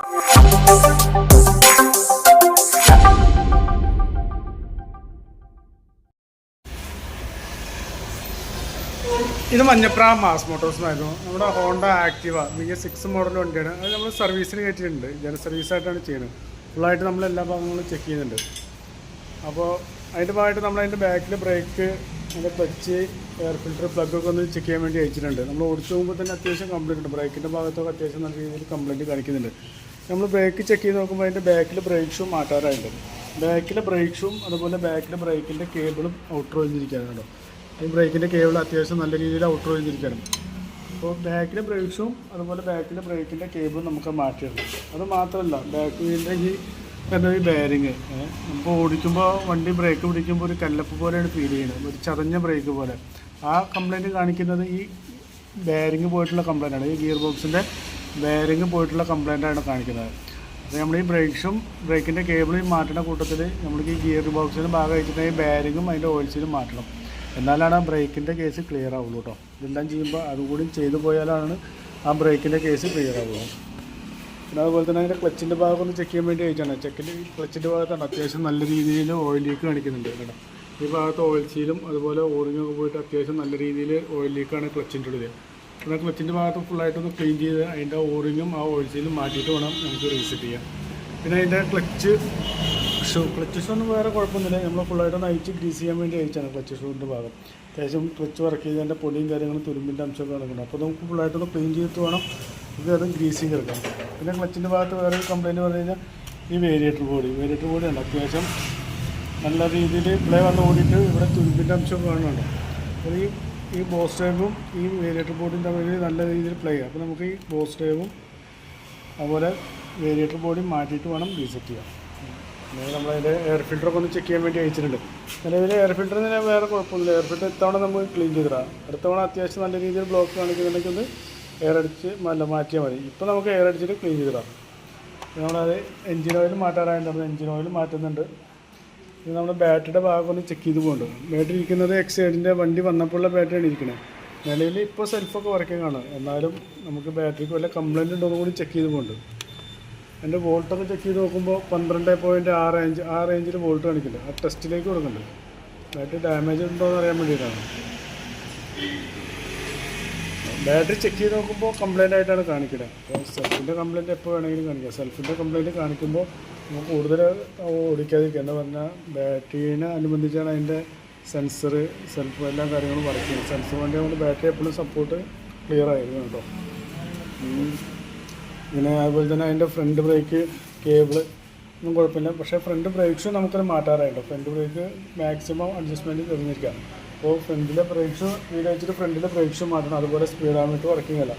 ഇത് മഞ്ഞപ്ര മാസ് മോട്ടോഴ്സിനായിരുന്നു. നമ്മുടെ Honda Activa BS6 model വണ്ടിയാണ്. അത് നമ്മൾ സർവീസിന് കയറ്റിയിട്ടുണ്ട്. ജനറൽ സർവീസായിട്ടാണ് ചെയ്യുന്നത്. ഫുള്ളായിട്ട് നമ്മൾ എല്ലാ ഭാഗങ്ങളും ചെക്ക് ചെയ്യുന്നുണ്ട്. അപ്പോൾ അതിൻ്റെ ഭാഗമായിട്ട് നമ്മളതിൻ്റെ ബാക്കിൽ ബ്രേക്ക്, അതിൻ്റെ ക്ലച്ച്, എയർ ഫിൽറ്റർ, പ്ലഗൊക്കെ ഒന്ന് ചെക്ക് ചെയ്യാൻ വേണ്ടി അയച്ചിട്ടുണ്ട്. നമ്മൾ ഓടിച്ചു പോകുമ്പോൾ തന്നെ അത്യാവശ്യം കംപ്ലൈൻറ്റ് ഉണ്ട്. ബ്രേക്കിൻ്റെ ഭാഗത്തൊക്കെ അത്യാവശ്യം നല്ല രീതിയിൽ കംപ്ലൈൻറ്റ് കാണിക്കുന്നുണ്ട്. നമ്മൾ ബ്രേക്ക് ചെക്ക് ചെയ്ത് നോക്കുമ്പോൾ അതിൻ്റെ ബാക്കിൽ ബ്രേക്ക് ഷൂ മാറ്റാറായിട്ടുണ്ട്. ബാക്കിലെ ബ്രേക്ക് ഷൂം അതുപോലെ ബാക്കിലെ ബ്രേക്കിൻ്റെ കേബിളും ഔട്ടർ ഒഴിഞ്ഞിരിക്കുകയാണ് കേട്ടോ. ഈ ബ്രേക്കിൻ്റെ കേബിൾ അത്യാവശ്യം നല്ല രീതിയിൽ ഔട്ടർ ഒഴിഞ്ഞിരിക്കുകയാണ്. അപ്പോൾ ബാക്കിലെ ബ്രേക്ക് ഷൂം അതുപോലെ ബാക്കിലെ ബ്രേക്കിൻ്റെ കേബിളും നമുക്ക് മാറ്റിയിട്ടുണ്ട്. അത് മാത്രമല്ല ബാക്ക് വീലിൻ്റെ ഈ ബെയറിങ് നമുക്ക് ഓടിക്കുമ്പോൾ വണ്ടി ബ്രേക്ക് പിടിക്കുമ്പോൾ ഒരു കല്ലപ്പ് പോലെയാണ് ഫീൽ ചെയ്യുന്നത്, ഒരു ചതഞ്ഞ ബ്രേക്ക് പോലെ. ആ കംപ്ലൈൻറ്റ് കാണിക്കുന്നത് ഈ ബെയറിങ് പോയിട്ടുള്ള കംപ്ലൈൻറ്റാണ്. ഈ ഗിയർ ബോക്സിൻ്റെ ബെയറിങ് പോയിട്ടുള്ള കംപ്ലൈൻറ്റാണ് കാണിക്കുന്നത്. അപ്പോൾ നമ്മൾ ഈ ബ്രേക്കിൻ്റെ കേബിൾ മാറ്റുന്ന കൂട്ടത്തിൽ നമ്മൾക്ക് ഈ ഗിയർ ബോക്സിന് ഭാഗം വെച്ചിട്ട് ഈ ബെയറിങ്ങും അതിൻ്റെ ഓയിൽ സീലും മാറ്റണം. എന്നാലാണ് ആ ബ്രേക്കിൻ്റെ കേസ് ക്ലിയർ ആവുള്ളൂ കേട്ടോ. ഇതെല്ലാം ചെയ്യുമ്പോൾ അതുകൂടി ചെയ്തു പോയാലാണ് ആ ബ്രേക്കിൻ്റെ കേസ് ക്ലിയർ ആവുള്ളൂ. പിന്നെ അതുപോലെ തന്നെ അതിൻ്റെ ക്ലച്ചിൻ്റെ ഭാഗം ഒന്ന് ചെക്ക് ചെയ്യാൻ വേണ്ടി അയച്ചാണ്. ക്ലച്ചിൻ്റെ ഭാഗത്താണ് അത്യാവശ്യം നല്ല രീതിയിൽ ഓയിൽ ലീക്ക് കാണിക്കുന്നുണ്ട് കേട്ടോ. ഈ ഭാഗത്ത് ഓയിൽ സീലും അതുപോലെ ഓറിങ്ങൊക്കെ പോയിട്ട് അത്യാവശ്യം നല്ല രീതിയിൽ ഓയിൽ ലീക്കാണ് ക്ലച്ചിൻ്റെ ഉള്ളിൽ. എന്നാൽ ക്ലച്ചിൻ്റെ ഭാഗത്ത് ഫുള്ളായിട്ടൊന്ന് ക്ലീൻ ചെയ്ത് അതിൻ്റെ ഓറിങ്ങും ആ ഓയിൽ സീലും മാറ്റിയിട്ട് വേണം നമുക്ക് റീസെറ്റ് ചെയ്യാം. പിന്നെ അതിൻ്റെ ക്ലച്ച് ഷൂ ഒന്നും വേറെ കുഴപ്പമൊന്നുമില്ല. നമ്മൾ ഫുള്ളായിട്ടൊന്ന് അയച്ച് ഗ്രീസ് ചെയ്യാൻ വേണ്ടി അയച്ചാണ് ക്ലച്ച് ഷൂവിൻ്റെ ഭാഗം. അത്യാവശ്യം ക്ലച്ച് വർക്ക് ചെയ്തതിൻ്റെ പൊടിയും കാര്യങ്ങളും തുരുമ്പിൻ്റെ അംശമൊക്കെ നടക്കുന്നുണ്ട്. അപ്പോൾ നമുക്ക് ഫുള്ളായിട്ടൊന്ന് ക്ലീൻ ചെയ്തിട്ട് വേണം ഇത് അത് ഗ്രീസിങ് എടുക്കാം. പിന്നെ ക്ലച്ചിൻ്റെ ഭാഗത്ത് വേറെ ഒരു കംപ്ലയിൻറ്റ് പറഞ്ഞു കഴിഞ്ഞാൽ ഈ വേരിയേറ്റർ ബോഡിയാണ് അത്യാവശ്യം നല്ല രീതിയിൽ പ്ലേ വന്ന് ഓടിയിട്ട് ഇവിടെ തുരുമ്പിൻ്റെ അംശമൊക്കെ കാണുന്നുണ്ട്. അപ്പോൾ ഈ ബോസ് ടൈബും ഈ വേരിയേറ്റർ ബോഡിയും തമ്മിൽ നല്ല രീതിയിൽ പ്ലേ ചെയ്യാം. അപ്പോൾ നമുക്ക് ഈ ബോസ് ടൈബും അതുപോലെ വേരിയേറ്റർ ബോഡിയും മാറ്റിയിട്ട് വേണം റീസെറ്റ് ചെയ്യാം. നമ്മളതിൻ്റെ എയർ ഫിൽറ്ററൊക്കെ ഒന്ന് ചെക്ക് ചെയ്യാൻ വേണ്ടി അയച്ചിട്ടുണ്ട്. നിലവിൽ എയർ ഫിൽറ്ററിന് വേറെ കുഴപ്പമൊന്നുമില്ല. എയർ ഫിൽറ്റർ ഇത്തവണ നമുക്ക് ക്ലീൻ ചെയ്തിടാം. അടുത്ത തവണ അത്യാവശ്യം നല്ല രീതിയിൽ ബ്ലോക്ക് കാണിക്കുന്നുണ്ടെങ്കിൽ ഒന്ന് എയർ അടിച്ച് മാറ്റിയാൽ മതി. ഇപ്പോൾ നമുക്ക് എയർ അടിച്ചിട്ട് ക്ലീൻ ചെയ്തിടാം. നമ്മളത് എൻജിൻ ഓയിൽ മാറ്റാറായിട്ടുണ്ടായിരുന്നു. എൻജിൻ ഓയിൽ മാറ്റുന്നുണ്ട്. ഇത് നമ്മുടെ ബാറ്ററിയുടെ ഭാഗം ഒന്ന് ചെക്ക് ചെയ്ത് പോകുന്നുണ്ട്. ബാറ്ററി ഇരിക്കുന്നത് എക്സൈഡിൻ്റെ വണ്ടി വന്നപ്പോഴുള്ള ബാറ്ററിയാണ് ഇരിക്കുന്നത്. നിലവിൽ ഇപ്പോൾ സെൽഫൊക്കെ വർക്കിംഗ് ആണ്. എന്നാലും നമുക്ക് ബാറ്ററിക്ക് വല്ല കംപ്ലയിൻ്റ് ഉണ്ടോ എന്ന് കൂടി ചെക്ക് ചെയ്ത് പോകുന്നുണ്ട്. എൻ്റെ വോൾട്ടൊക്കെ ചെക്ക് ചെയ്ത് നോക്കുമ്പോൾ 12.6 ആ റേഞ്ചിൽ വോൾട്ട് കാണിക്കുന്നുണ്ട്. ആ ടെസ്റ്റിലേക്ക് കൊടുക്കുന്നുണ്ട്. ബാറ്ററി ഡാമേജ് ഉണ്ടോ എന്ന് അറിയാൻ വേണ്ടിയിട്ടാണ്. ബാറ്ററി ചെക്ക് ചെയ്ത് നോക്കുമ്പോൾ കംപ്ലയിൻ്റ് ആയിട്ടാണ് കാണിക്കുന്നത്. അപ്പോൾ സെൽഫിൻ്റെ കംപ്ലയിൻറ്റ് എപ്പോൾ വേണമെങ്കിലും കാണിക്കാം. സെൽഫിൻ്റെ കംപ്ലയിൻറ്റ് കാണിക്കുമ്പോൾ നമുക്ക് കൂടുതൽ ഓടിക്കാതിരിക്കുക. എന്താ പറഞ്ഞാൽ ബാറ്ററീനെ അനുബന്ധിച്ചാണ് അതിൻ്റെ സെൻസർ, സെൽഫ് എല്ലാ കാര്യങ്ങളും വർക്ക് ചെയ്യുന്നത്. സെൻസർ വേണ്ടി നമ്മൾ ബാറ്ററി എപ്പോഴും സപ്പോർട്ട് ക്ലിയർ ആയിരുന്നു കേട്ടോ. പിന്നെ അതുപോലെ തന്നെ അതിൻ്റെ ഫ്രണ്ട് ബ്രേക്ക് കേബിൾ ഒന്നും കുഴപ്പമില്ല. പക്ഷേ ഫ്രണ്ട് ബ്രേക്ക് ഷൂ നമുക്കത് മാറ്റാറായിട്ടോ. ഫ്രണ്ട് ബ്രേക്ക് മാക്സിമം അഡ്ജസ്റ്റ്മെൻറ്റ് തെളിഞ്ഞിരിക്കാം. അപ്പോൾ ഫ്രണ്ടിലെ ബ്രേക്ക് ഷൂ വീട് വെച്ചിട്ട് ഫ്രണ്ടിലെ ബ്രേക്ക് ഷൂ മാറ്റണം. അതുപോലെ സ്പീഡോമീറ്റർ വർക്കിംഗ് അല്ല,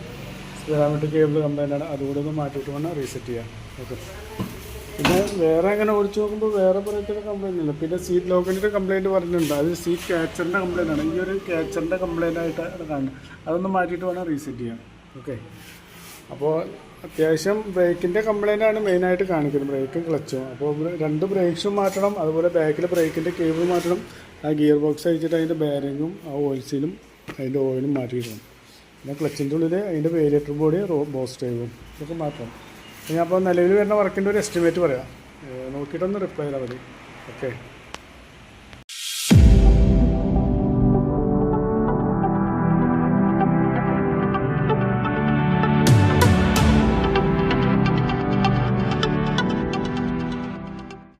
സ്പീഡോമീറ്റർ കേബിൾ കംപ്ലൈൻ്റ് ആണ്. അതുകൂടെ ഒന്ന് മാറ്റിയിട്ട് വേണം റീസെറ്റ് ചെയ്യാം. ഓക്കെ. പിന്നെ വേറെ അങ്ങനെ ഓടിച്ച് നോക്കുമ്പോൾ വേറെ ബ്രേക്കിൻ്റെ കംപ്ലയിൻ്റ് ഇല്ല. പിന്നെ സീറ്റ് ലോക്കിൻ്റെ കംപ്ലയിൻറ്റ് പറഞ്ഞിട്ടുണ്ട്. അത് സീറ്റ് ക്യാച്ചറിൻ്റെ കംപ്ലയിൻ്റ് ആണ്. ഈ ഒരു ക്യാച്ചറിൻ്റെ കംപ്ലയിൻ്റ് ആയിട്ടാണ് കാണുന്നത്. അതൊന്ന് മാറ്റിയിട്ട് വേണം റീസെറ്റ് ചെയ്യാൻ. ഓക്കെ. അപ്പോൾ അത്യാവശ്യം ബ്രേക്കിൻ്റെ കംപ്ലയിൻ്റ് ആണ് മെയിനായിട്ട് കാണിക്കുന്നത്, ബ്രേക്കും ക്ലച്ചും. അപ്പോൾ 2 ബ്രേക്ക് ഷൂ മാറ്റണം. അതുപോലെ ബാക്കിൽ ബ്രേക്കിൻ്റെ കേബിൾ മാറ്റണം. ആ ഗിയർ ബോക്സ് അയച്ചിട്ട് അതിൻ്റെ ബെയറിങ്ങും ആ ഓയിൽ സീലും അതിൻ്റെ ഓയിലും മാറ്റിയിടണം. പിന്നെ ക്ലച്ചിൻ്റെ ഉള്ളിൽ അതിൻ്റെ വേരിയേറ്റർ ബോഡി ബോസ് ടൈബും ഇതൊക്കെ മാറ്റണം. ഞാൻ അപ്പോൾ നിലവിൽ വരുന്ന വർക്കിൻ്റെ ഒരു എസ്റ്റിമേറ്റ് പറയാം. നോക്കിയിട്ടൊന്ന് റിപ്ലൈ ചെയ്താൽ മതി. ഓക്കെ.